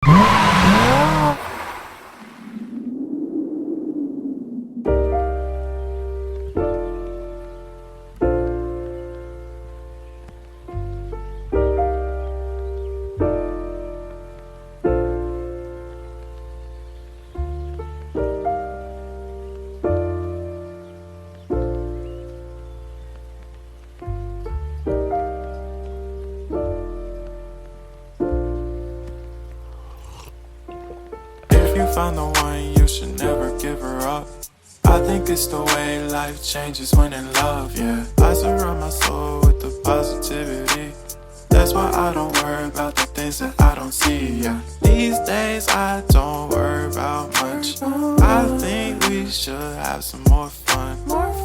If you find the one, you should never give her up. I think it's the way life changes when in love, yeah. I surround my soul with the positivity. That's why I don't worry about the things that I don't see, yeah. These days I don't worry about much. I think we should have some more fun.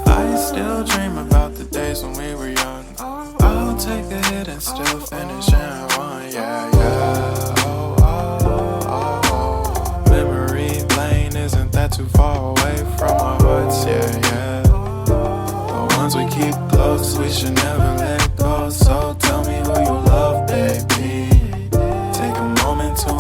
I still dream about the days when we were young. I'll take a hit and still finish and run, yeah, yeah. Isn't that too far away from our hearts, yeah, yeah. The ones we keep close, we should never let go. So tell me who you love, baby. Take a moment to